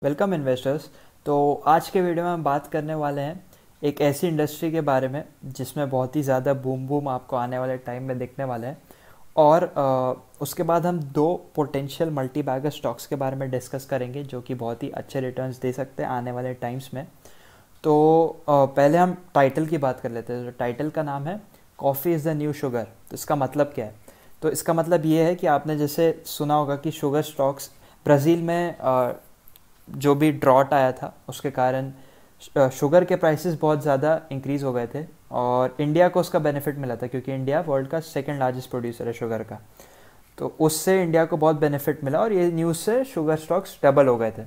Welcome investors. तो आज के वीडियो में हम बात करने वाले हैं एक ऐसी इंडस्ट्री के बारे में जिसमें बहुत ही ज़्यादा बूम बूम आपको आने वाले टाइम में दिखने वाला है। और उसके बाद हम दो पोटेंशियल मल्टी बैगर स्टॉक्स के बारे में डिस्कस करेंगे जो कि बहुत ही अच्छे रिटर्न्स दे सकते हैं आने वाले टाइम्स में। तो पहले हम टाइटल की बात कर लेते हैं। तो टाइटल का नाम है coffee is the new sugar. तो इसका मतलब क्या है? तो इसका मतलब ये है कि आपने जैसे सुना होगा कि शुगर स्टॉक्स ब्राज़ील में जो भी ड्रॉट आया था उसके कारण शुगर के प्राइसेस बहुत ज़्यादा इंक्रीज़ हो गए थे और इंडिया को उसका बेनिफिट मिला था क्योंकि इंडिया वर्ल्ड का सेकंड लार्जेस्ट प्रोड्यूसर है शुगर का। तो उससे इंडिया को बहुत बेनिफिट मिला और ये न्यूज़ से शुगर स्टॉक्स डबल हो गए थे।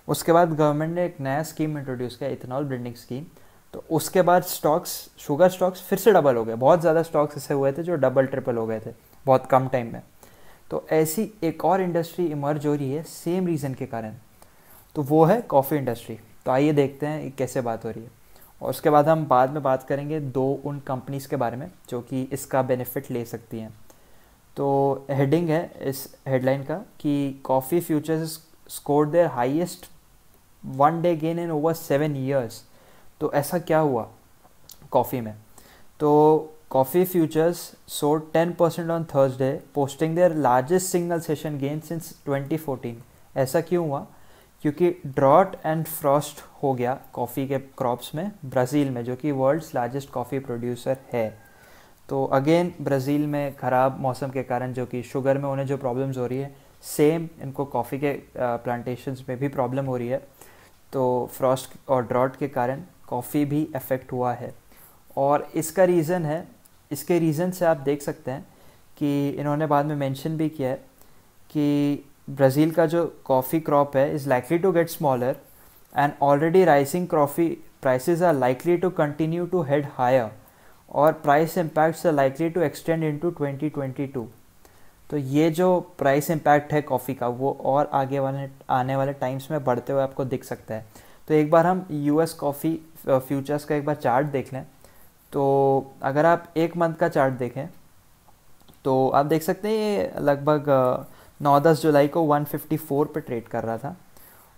उसके बाद गवर्नमेंट ने एक नया स्कीम इंट्रोड्यूस किया, इथेनॉल ब्लेंडिंग स्कीम। तो उसके बाद शुगर स्टॉक्स फिर से डबल हो गए। बहुत ज़्यादा स्टॉक्स ऐसे हुए थे जो डबल ट्रिपल हो गए थे बहुत कम टाइम में। तो ऐसी एक और इंडस्ट्री इमर्ज हो रही है सेम रीज़न के कारण, तो वो है कॉफ़ी इंडस्ट्री। तो आइए देखते हैं ये कैसे बात हो रही है और उसके बाद हम बाद में बात करेंगे दो उन कंपनीज़ के बारे में जो कि इसका बेनिफिट ले सकती हैं। तो हेडिंग है इस हेडलाइन का कि coffee futures scored their highest one day gain in over 7 years। तो ऐसा क्या हुआ कॉफ़ी में? तो coffee futures sold 10% on Thursday, posting their largest single session gain since 2014। ऐसा क्यों हुआ? क्योंकि ड्रॉट एंड फ्रॉस्ट हो गया कॉफ़ी के क्रॉप्स में ब्राज़ील में, जो कि वर्ल्ड्स लार्जेस्ट कॉफ़ी प्रोड्यूसर है। तो अगेन ब्राज़ील में ख़राब मौसम के कारण जो कि शुगर में उन्हें जो प्रॉब्लम्स हो रही है, सेम इनको कॉफ़ी के प्लांटेशंस में भी प्रॉब्लम हो रही है। तो फ्रॉस्ट और ड्रॉट के कारण कॉफ़ी भी अफेक्ट हुआ है और इसका रीज़न है, इसके रीज़न से आप देख सकते हैं कि इन्होंने बाद में मेंशन भी किया है कि ब्राज़ील का जो कॉफ़ी क्रॉप है is likely to get smaller and already rising coffee prices are likely to continue to head higher और price impacts are likely to extend into 2022। तो ये जो प्राइस इम्पैक्ट है कॉफ़ी का वो और आने वाले टाइम्स में बढ़ते हुए आपको दिख सकता है। तो एक बार हम यूएस कॉफ़ी फ्यूचर्स का एक बार चार्ट देख लें। तो अगर आप एक मंथ का चार्ट देखें तो आप देख सकते हैं ये लगभग 9-10 जुलाई को 154 पे ट्रेड कर रहा था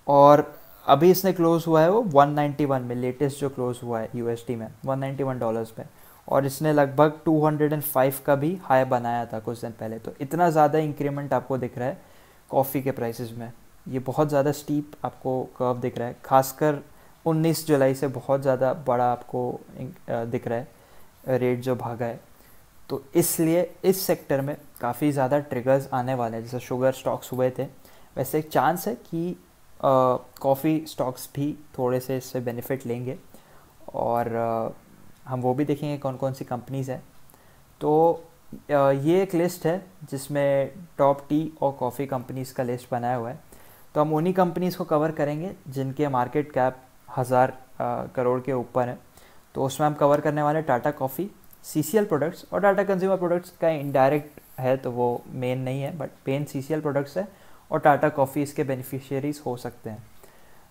और अभी इसने क्लोज हुआ है वो 191 में, लेटेस्ट जो क्लोज हुआ है यूएसडी में $191 पे। और इसने लगभग 205 का भी हाई बनाया था कुछ दिन पहले। तो इतना ज़्यादा इंक्रीमेंट आपको दिख रहा है कॉफ़ी के प्राइसेस में। ये बहुत ज़्यादा स्टीप आपको कर्व दिख रहा है, खासकर 19 जुलाई से बहुत ज़्यादा बड़ा आपको दिख रहा है रेट जो भागा है। तो इसलिए इस सेक्टर में काफ़ी ज़्यादा ट्रिगर्स आने वाले हैं। जैसे शुगर स्टॉक्स हुए थे वैसे एक चांस है कि कॉफ़ी स्टॉक्स भी थोड़े से इससे बेनिफिट लेंगे और हम वो भी देखेंगे कौन कौन सी कंपनीज़ हैं। तो ये एक लिस्ट है जिसमें टॉप टी और कॉफ़ी कंपनीज़ का लिस्ट बनाया हुआ है। तो हम उन्हीं कंपनीज़ को कवर करेंगे जिनके मार्केट कैप 1000 करोड़ के ऊपर है। तो उसमें हम कवर करने वाले टाटा कॉफ़ी, सीसीएल प्रोडक्ट्स और टाटा कंज्यूमर प्रोडक्ट्स का इनडायरेक्ट है तो वो मेन नहीं है, बट मेन सीसीएल प्रोडक्ट्स है और टाटा कॉफ़ी इसके बेनिफिशियरीज हो सकते हैं।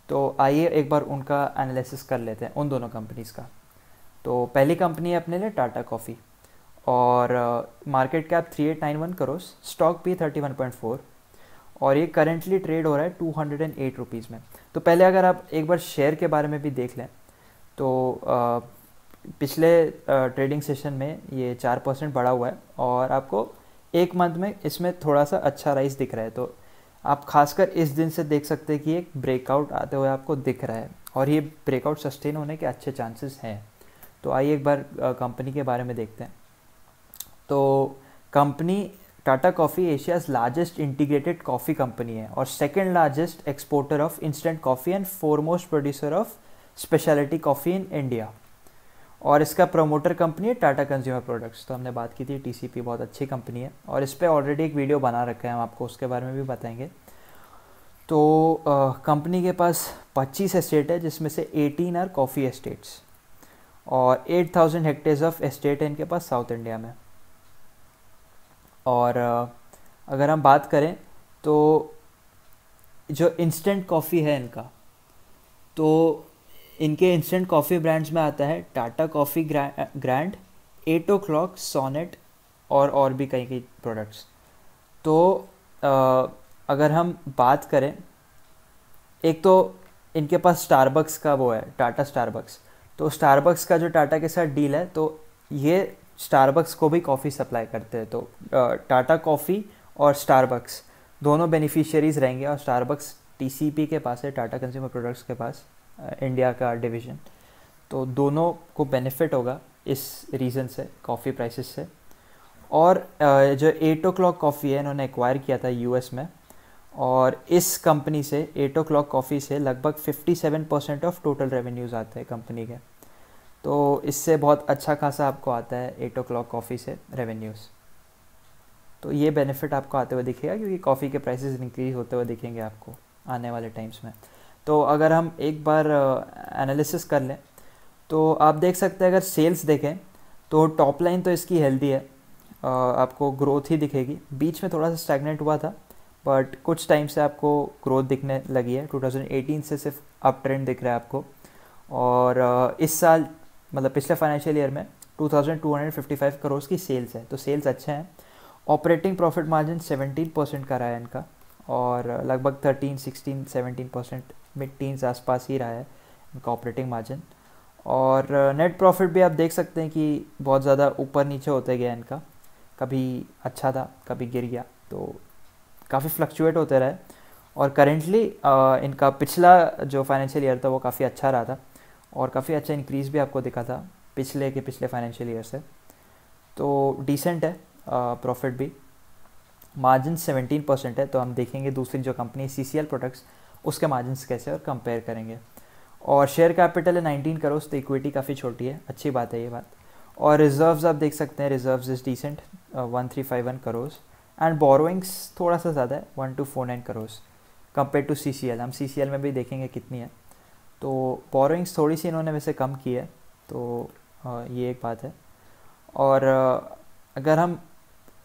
तो आइए एक बार उनका एनालिसिस कर लेते हैं उन दोनों कंपनीज़ का। तो पहली कंपनी है अपने लिए टाटा कॉफ़ी और मार्केट कैप 3891 करोड़, स्टॉक भी 31.4 और ये करेंटली ट्रेड हो रहा है 208 रुपीज़ में। तो पहले अगर आप एक बार शेयर के बारे में भी देख लें तो पिछले ट्रेडिंग सेशन में ये 4% बढ़ा हुआ है और आपको एक मंथ में इसमें थोड़ा सा अच्छा राइज दिख रहा है। तो आप खासकर इस दिन से देख सकते हैं कि एक ब्रेकआउट आते हुए आपको दिख रहा है और ये ब्रेकआउट सस्टेन होने के अच्छे चांसेस हैं। तो आइए एक बार कंपनी के बारे में देखते हैं। तो company Tata coffee Asia's largest integrated coffee company है और second largest exporter of instant coffee and foremost producer of speciality coffee in India. और इसका प्रमोटर कंपनी है टाटा कंज्यूमर प्रोडक्ट्स। तो हमने बात की थी टीसीपी बहुत अच्छी कंपनी है और इस पर ऑलरेडी एक वीडियो बना रखा है, हम आपको उसके बारे में भी बताएंगे। तो कंपनी के पास 25 एस्टेट है जिसमें से 18 आर कॉफ़ी एस्टेट्स और 8000 हेक्टेयर्स ऑफ एस्टेट है इनके पास साउथ इंडिया में। और अगर हम बात करें तो जो इंस्टेंट कॉफ़ी है इनका, तो इनके इंस्टेंट कॉफ़ी ब्रांड्स में आता है Tata coffee grand, 8 o'clock, sonnet और भी कई कई प्रोडक्ट्स। तो अगर हम बात करें एक तो इनके पास स्टारबक्स का वो है, टाटा स्टारबक्स। तो स्टारबक्स का जो टाटा के साथ डील है, तो ये स्टारबक्स को भी कॉफ़ी सप्लाई करते हैं। तो टाटा कॉफ़ी और स्टारबक्स दोनों बेनिफिशियरीज रहेंगे, और स्टारबक्स टीसीपी के पास है, टाटा कंज्यूमर प्रोडक्ट्स के पास, इंडिया का डिवीज़न। तो दोनों को बेनिफिट होगा इस रीज़न से, कॉफ़ी प्राइसेस से। और जो 8 o'clock कॉफ़ी है, इन्होंने एक्वायर किया था यूएस में, और इस कंपनी से 8 o'clock कॉफ़ी से लगभग 57% ऑफ टोटल रेवेन्यूज़ आते हैं कंपनी के। तो इससे बहुत अच्छा खासा आपको आता है 8 o'clock कॉफ़ी से रेवेन्यूज़। तो ये बेनिफिट आपको आते हुए दिखेगा, क्योंकि कॉफ़ी के प्राइसेस इंक्रीज होते हुए दिखेंगे आपको आने वाले टाइम्स में। तो अगर हम एक बार एनालिसिस कर लें, तो आप देख सकते हैं, अगर सेल्स देखें तो टॉप लाइन तो इसकी हेल्दी है, आपको ग्रोथ ही दिखेगी। बीच में थोड़ा सा स्टैग्नेंट हुआ था, बट कुछ टाइम से आपको ग्रोथ दिखने लगी है। 2018 से सिर्फ अप ट्रेंड दिख रहा है आपको। और इस साल, मतलब पिछले फाइनेंशियल ईयर में 2255 करोड़ की सेल्स है, तो सेल्स अच्छे हैं। ऑपरेटिंग प्रॉफिट मार्जिन 17% का रहा है इनका, और लगभग 13, 16, 17%, मिड टीन्स आसपास ही रहा है इनका ऑपरेटिंग मार्जिन। और नेट प्रॉफिट भी आप देख सकते हैं कि बहुत ज़्यादा ऊपर नीचे होते गया इनका, कभी अच्छा था कभी गिर गया, तो काफ़ी फ्लक्चुएट होते रहे। और करेंटली इनका पिछला जो फाइनेंशियल ईयर था वो काफ़ी अच्छा रहा था, और काफ़ी अच्छा इंक्रीज़ भी आपको दिखा था पिछले फाइनेंशियल ईयर से। तो डिसेंट है प्रॉफिट भी। मार्जिन 17% है। तो हम देखेंगे दूसरी जो कंपनी CCL प्रोडक्ट्स, उसके मार्जिन्स कैसे और कंपेयर करेंगे। और शेयर कैपिटल है 19 करोड़, तो इक्विटी काफ़ी छोटी है, अच्छी बात है ये बात। और रिजर्व्स आप देख सकते हैं, reserves is decent, 1351 crore. And borrowings थोड़ा सा ज़्यादा है, 1249 करोड़ कंपेयर टू CCL। हम CCL में भी देखेंगे कितनी है। तो बोरोइंग्स थोड़ी सी इन्होंने वैसे कम की है, तो ये एक बात है। और अगर हम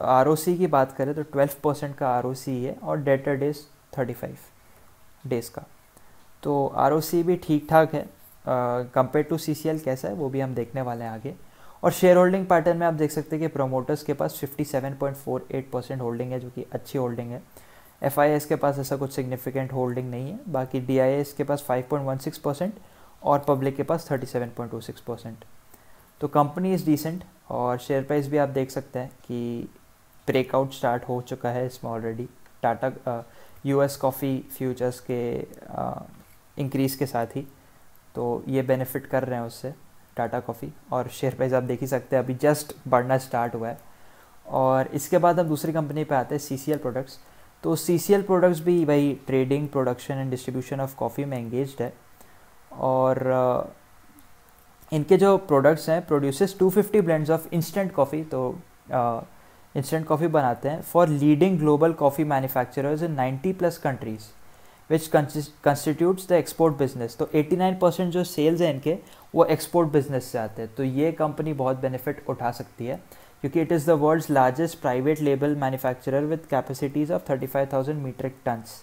ROC की बात करें तो 12% का ROC है, और डेटर डेज 35 डेज़ का। तो ROC भी ठीक ठाक है। कंपेयर टू CCL कैसा है वो भी हम देखने वाले हैं आगे। और शेयर होल्डिंग पैटर्न में आप देख सकते हैं कि प्रोमोटर्स के पास 57.48% होल्डिंग है, जो कि अच्छी होल्डिंग है। FIS के पास ऐसा कुछ सिग्निफिकेंट होल्डिंग नहीं है। बाकी DIS के पास 5.16% और पब्लिक के पास 37.26%। तो कंपनी इज़ डिसेंट। और शेयर प्राइस भी आप देख सकते हैं कि ब्रेकआउट स्टार्ट हो चुका है इसमें already, Tata US coffee futures के इंक्रीज़ के साथ ही। तो ये बेनिफिट कर रहे हैं उससे टाटा कॉफ़ी। और शेयर प्राइस आप देख ही सकते हैं अभी जस्ट बढ़ना स्टार्ट हुआ है। और इसके बाद हम दूसरी कंपनी पे आते हैं, CCL प्रोडक्ट्स। तो CCL प्रोडक्ट्स भी वही trading, production and distribution of coffee में एंगेज्ड है। और इनके जो प्रोडक्ट्स हैं, produces 250 blends of instant coffee. तो इंस्टेंट कॉफ़ी बनाते हैं for leading global coffee manufacturers in 90+ countries which constitutes the export business. तो 89% जो सेल्स हैं इनके, वो एक्सपोर्ट बिजनेस से आते हैं। तो ये कंपनी बहुत बेनिफिट उठा सकती है, क्योंकि it is the world's largest private label manufacturer with capacities of 35,000 metric tons.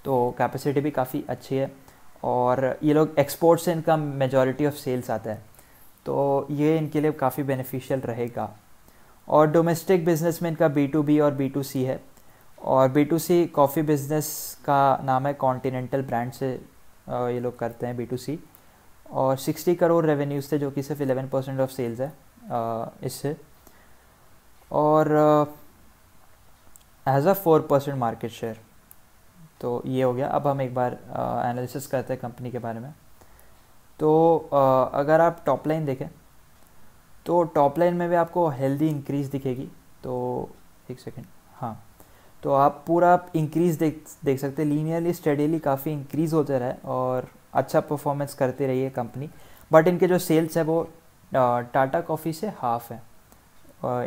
तो कैपेसिटी भी काफ़ी अच्छी है, और ये लोग एक्सपोर्ट से इनका मेजॉरिटी ऑफ सेल्स आता है। तो ये इनके लिए काफ़ी बेनिफिशियल रहेगा। और डोमेस्टिक बिजनेस में इनका B2B और B2C है। और B2C कॉफ़ी बिजनेस का नाम है कॉन्टिनेंटल ब्रांड से ये लोग करते हैं B2C। और 60 करोड़ रेवेन्यूज़ थे, जो कि सिर्फ 11% ऑफ सेल्स है इससे। और हैज़ अ 4% मार्केट शेयर। तो ये हो गया। अब हम एक बार एनालिसिस करते हैं कंपनी के बारे में। तो अगर आप टॉप लाइन देखें, तो टॉप लाइन में भी आपको हेल्दी इंक्रीज़ दिखेगी। तो एक सेकेंड, हाँ, तो आप पूरा इंक्रीज़ देख सकते हैं, लीनियरली स्टेडीली काफ़ी इंक्रीज़ होते रहे, और अच्छा परफॉर्मेंस करती रही है कंपनी। बट इनके जो सेल्स है वो टाटा कॉफ़ी से हाफ है।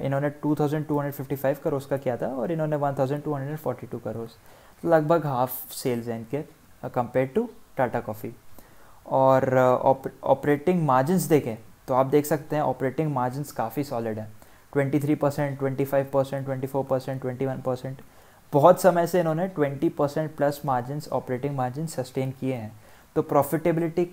इन्होंने 2255 करोड़ का किया था, और इन्होंने 1242 करोड़, तो लगभग हाफ सेल्स हैं इनके कंपेयर टू टाटा कॉफ़ी। और ऑपरेटिंग मार्जिन्स देखें तो आप देख सकते हैं ऑपरेटिंग मार्जिन्स काफ़ी सॉलिड है, 23%, 25%, 24%, 21%। बहुत समय से इन्होंने 20% plus margins, operating margin sustain किए हैं। तो प्रॉफिटेबिलिटी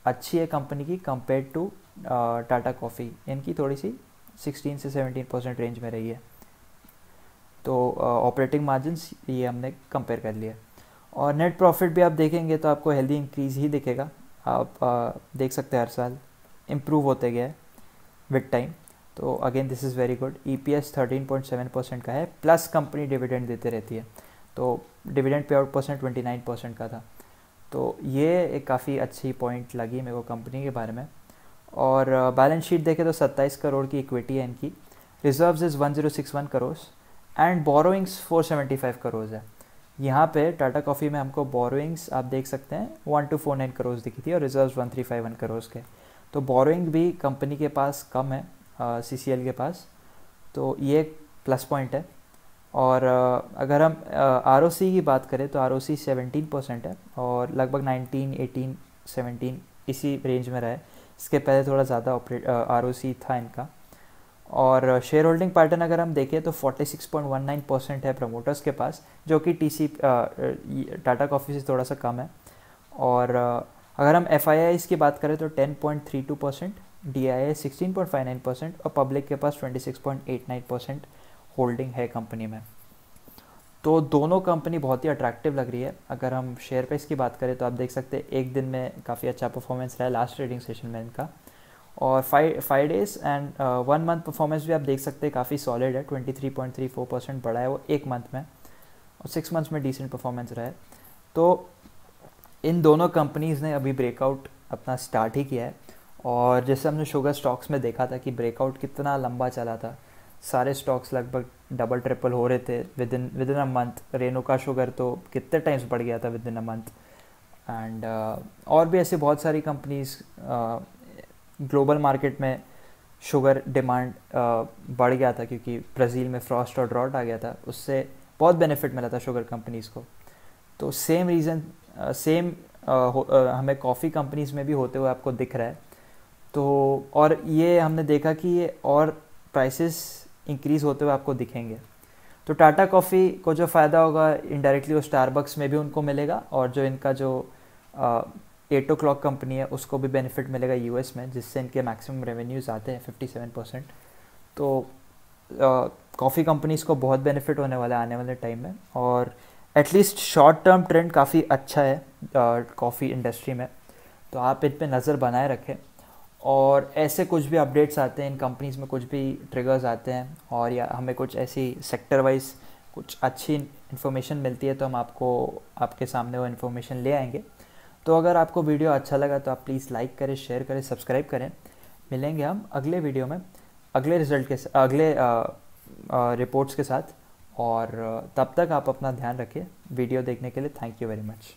अच्छी है कंपनी की कंपेयर टू टाटा कॉफ़ी। इनकी थोड़ी सी 16 से 17% रेंज में रही है। तो ऑपरेटिंग मार्जिन्स ये हमने कंपेयर कर लिया। और नेट प्रॉफिट भी आप देखेंगे तो आपको हेल्दी इंक्रीज़ ही दिखेगा। आप देख सकते हैं हर साल इम्प्रूव होते गया है विद टाइम। तो again this is very good. EPS 13.7% का है, प्लस कंपनी डिविडेंड देते रहती है, तो डिविडेंड पे आउट परसेंट 29% का था। तो ये एक काफ़ी अच्छी पॉइंट लगी मेरे को कंपनी के बारे में। और बैलेंस शीट देखें तो 27 करोड़ की इक्विटी है इनकी, reserves is 1061 crore and borrowings 475 crore है। यहाँ पे टाटा कॉफ़ी में हमको बोरोइंग्स आप देख सकते हैं 1249 करोड़ दिखी थी और रिजर्व्स 1351 करोड़ के। तो बोरोइंग भी कंपनी के पास कम है CCL के पास, तो ये एक प्लस पॉइंट है। और अगर हम ROC की बात करें तो ROC 17% है और लगभग 19, 18, 17 इसी रेंज में रहा है। इसके पहले थोड़ा ज़्यादा ROC था इनका। और शेयर होल्डिंग पैटर्न अगर हम देखें तो 46.19% है प्रमोटर्स के पास, जो कि टाटा कॉफ़ी से थोड़ा सा कम है। और अगर हम FIIs की बात करें तो 10.32%, DII 16.59% और पब्लिक के पास 26.89% होल्डिंग है कंपनी में। तो दोनों कंपनी बहुत ही अट्रैक्टिव लग रही है। अगर हम शेयर प्राइस की बात करें तो आप देख सकते हैं एक दिन में काफ़ी अच्छा परफॉर्मेंस रहा है लास्ट ट्रेडिंग सेशन में इनका। और 5 डेज़ एंड 1 मंथ परफॉर्मेंस भी आप देख सकते हैं काफ़ी सॉलिड है, 23.34% बढ़ा है वो एक मंथ में, और 6 मंथ्स में डिसेंट परफॉर्मेंस रहा है। तो इन दोनों कंपनीज़ ने अभी ब्रेकआउट अपना स्टार्ट ही किया है। और जैसे हमने शुगर स्टॉक्स में देखा था कि ब्रेकआउट कितना लंबा चला था, सारे स्टॉक्स लगभग डबल ट्रिपल हो रहे थे with in a month. Renuka sugar तो कितने टाइम्स बढ़ गया था with in a month. And और भी ऐसे बहुत सारी कंपनीज ग्लोबल मार्केट में शुगर डिमांड बढ़ गया था क्योंकि ब्राज़ील में फ्रॉस्ट और ड्रॉट आ गया था, उससे बहुत बेनिफिट मिला था शुगर कंपनीज़ को। तो सेम रीज़न हमें कॉफ़ी कंपनीज़ में भी होते हुए आपको दिख रहा है। तो और ये हमने देखा कि ये और प्राइसेस इंक्रीज़ होते हुए आपको दिखेंगे। तो टाटा कॉफ़ी को जो फ़ायदा होगा इनडायरेक्टली वो स्टारबक्स में भी उनको मिलेगा, और जो इनका जो 8 o'clock कंपनी है उसको भी बेनिफिट मिलेगा US में, जिससे इनके मैक्सिमम रेवेन्यूज़ आते हैं 57%। तो कॉफ़ी कंपनीज़ को बहुत बेनिफिट होने वाला है आने वाले टाइम में। और एटलीस्ट शॉर्ट टर्म ट्रेंड काफ़ी अच्छा है कॉफ़ी इंडस्ट्री में, तो आप इन पे नज़र बनाए रखें। और ऐसे कुछ भी अपडेट्स आते हैं इन कंपनीज़ में, कुछ भी ट्रिगर्स आते हैं और या हमें कुछ ऐसी सेक्टर वाइज कुछ अच्छी इन्फॉर्मेशन मिलती है तो हम आपके सामने वो इन्फॉर्मेशन ले आएंगे। तो अगर आपको वीडियो अच्छा लगा तो आप प्लीज़ लाइक करें, शेयर करें, सब्सक्राइब करें। मिलेंगे हम अगले वीडियो में अगले अगले रिपोर्ट्स के साथ। और तब तक आप अपना ध्यान रखें। वीडियो देखने के लिए थैंक यू वेरी मच।